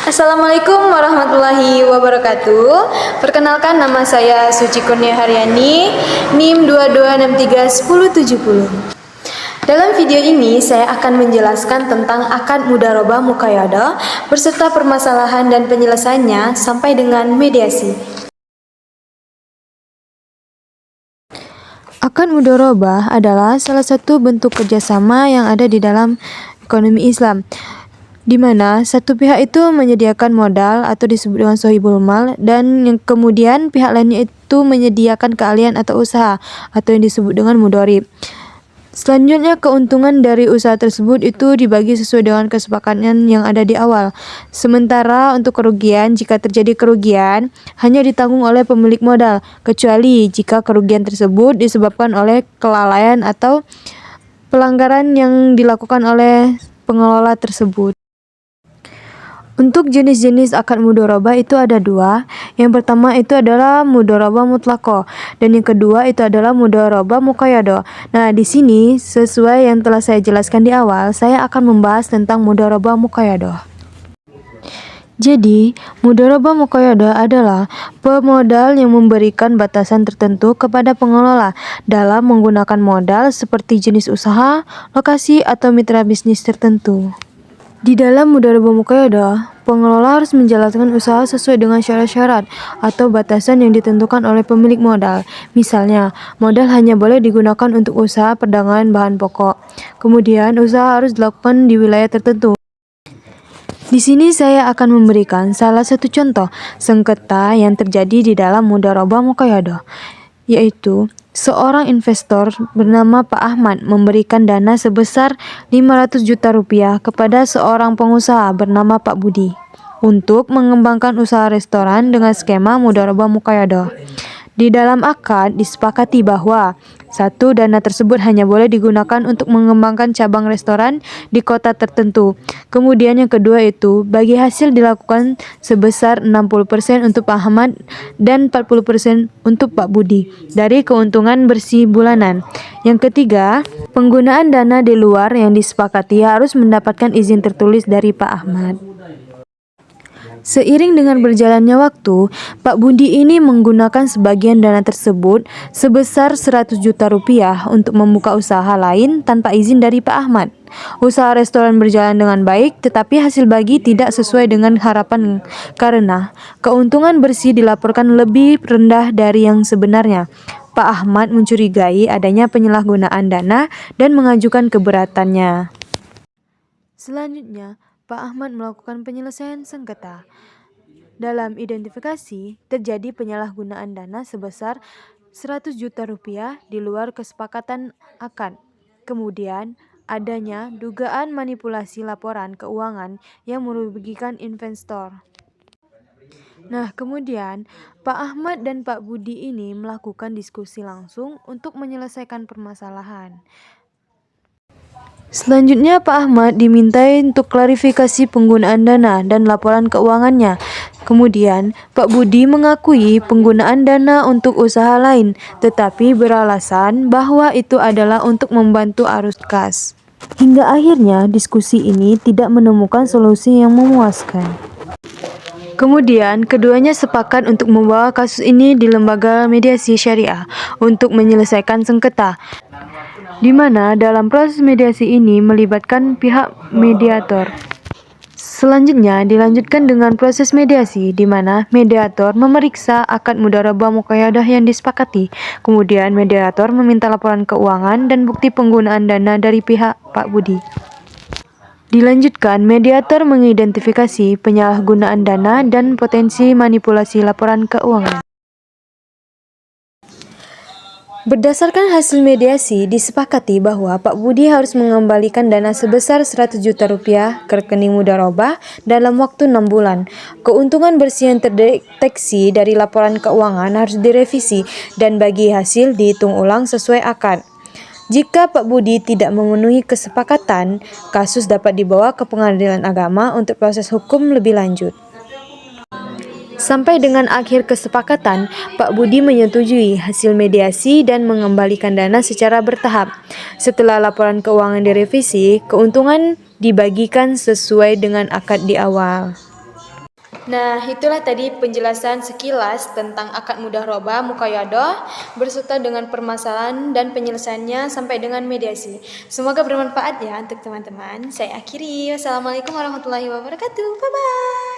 Assalamualaikum warahmatullahi wabarakatuh. Perkenalkan, nama saya Suci Kurnia Haryani, NIM 22631070. Dalam video ini saya akan menjelaskan tentang akad mudharabah muqayyadah beserta permasalahan dan penyelesaiannya sampai dengan mediasi. Akad mudharabah adalah salah satu bentuk kerjasama yang ada di dalam ekonomi Islam, di mana satu pihak itu menyediakan modal atau disebut dengan sohibul mal, dan yang kemudian pihak lainnya itu menyediakan keahlian atau usaha atau yang disebut dengan mudharib. Selanjutnya, keuntungan dari usaha tersebut itu dibagi sesuai dengan kesepakatan yang ada di awal. Sementara untuk kerugian, jika terjadi kerugian, hanya ditanggung oleh pemilik modal, kecuali jika kerugian tersebut disebabkan oleh kelalaian atau pelanggaran yang dilakukan oleh pengelola tersebut. Untuk jenis-jenis akad mudharabah itu ada dua. Yang pertama itu adalah mudharabah mutlaqah, dan yang kedua itu adalah mudharabah muqayyadah. Nah, di sini sesuai yang telah saya jelaskan di awal, saya akan membahas tentang mudharabah muqayyadah. Jadi, mudharabah muqayyadah adalah pemodal yang memberikan batasan tertentu kepada pengelola dalam menggunakan modal seperti jenis usaha, lokasi, atau mitra bisnis tertentu. Di dalam mudharabah muqayyadah, pengelola harus menjalankan usaha sesuai dengan syarat-syarat atau batasan yang ditentukan oleh pemilik modal. Misalnya, modal hanya boleh digunakan untuk usaha perdagangan bahan pokok. Kemudian, usaha harus dilakukan di wilayah tertentu. Di sini saya akan memberikan salah satu contoh sengketa yang terjadi di dalam mudharabah muqayyadah, yaitu seorang investor bernama Pak Ahmad memberikan dana sebesar 500 juta rupiah kepada seorang pengusaha bernama Pak Budi untuk mengembangkan usaha restoran dengan skema mudharabah muqayyadah. Di dalam akad disepakati bahwa satu, dana tersebut hanya boleh digunakan untuk mengembangkan cabang restoran di kota tertentu. Kemudian yang kedua itu, bagi hasil dilakukan sebesar 60% untuk Pak Ahmad dan 40% untuk Pak Budi dari keuntungan bersih bulanan. Yang ketiga, penggunaan dana di luar yang disepakati harus mendapatkan izin tertulis dari Pak Ahmad. Seiring dengan berjalannya waktu, Pak Budi ini menggunakan sebagian dana tersebut sebesar 100 juta rupiah untuk membuka usaha lain tanpa izin dari Pak Ahmad. Usaha restoran berjalan dengan baik, tetapi hasil bagi tidak sesuai dengan harapan karena keuntungan bersih dilaporkan lebih rendah dari yang sebenarnya. Pak Ahmad mencurigai adanya penyalahgunaan dana dan mengajukan keberatannya. Selanjutnya, Pak Ahmad melakukan penyelesaian sengketa. Dalam identifikasi, terjadi penyalahgunaan dana sebesar 100 juta rupiah di luar kesepakatan akad. Kemudian, adanya dugaan manipulasi laporan keuangan yang merugikan investor. Nah, kemudian Pak Ahmad dan Pak Budi ini melakukan diskusi langsung untuk menyelesaikan permasalahan. Selanjutnya, Pak Ahmad dimintai untuk klarifikasi penggunaan dana dan laporan keuangannya. Kemudian, Pak Budi mengakui penggunaan dana untuk usaha lain, tetapi beralasan bahwa itu adalah untuk membantu arus kas. Hingga akhirnya, diskusi ini tidak menemukan solusi yang memuaskan. Kemudian, keduanya sepakat untuk membawa kasus ini di lembaga mediasi syariah untuk menyelesaikan sengketa, di mana dalam proses mediasi ini melibatkan pihak mediator. Selanjutnya dilanjutkan dengan proses mediasi, di mana mediator memeriksa akad mudharabah muqayyadah yang disepakati. Kemudian mediator meminta laporan keuangan dan bukti penggunaan dana dari pihak Pak Budi. Dilanjutkan, mediator mengidentifikasi penyalahgunaan dana dan potensi manipulasi laporan keuangan. Berdasarkan hasil mediasi, disepakati bahwa Pak Budi harus mengembalikan dana sebesar 100 juta rupiah ke rekening mudharabah dalam waktu 6 bulan. Keuntungan bersih yang terdeteksi dari laporan keuangan harus direvisi dan bagi hasil dihitung ulang sesuai akad. Jika Pak Budi tidak memenuhi kesepakatan, kasus dapat dibawa ke pengadilan agama untuk proses hukum lebih lanjut. Sampai dengan akhir kesepakatan, Pak Budi menyetujui hasil mediasi dan mengembalikan dana secara bertahap. Setelah laporan keuangan direvisi, keuntungan dibagikan sesuai dengan akad di awal. Nah, itulah tadi penjelasan sekilas tentang akad mudah robah muqayyadah berserta dengan permasalahan dan penyelesaiannya sampai dengan mediasi. Semoga bermanfaat ya untuk teman-teman. Saya akhiri. Wassalamualaikum warahmatullahi wabarakatuh. Bye bye.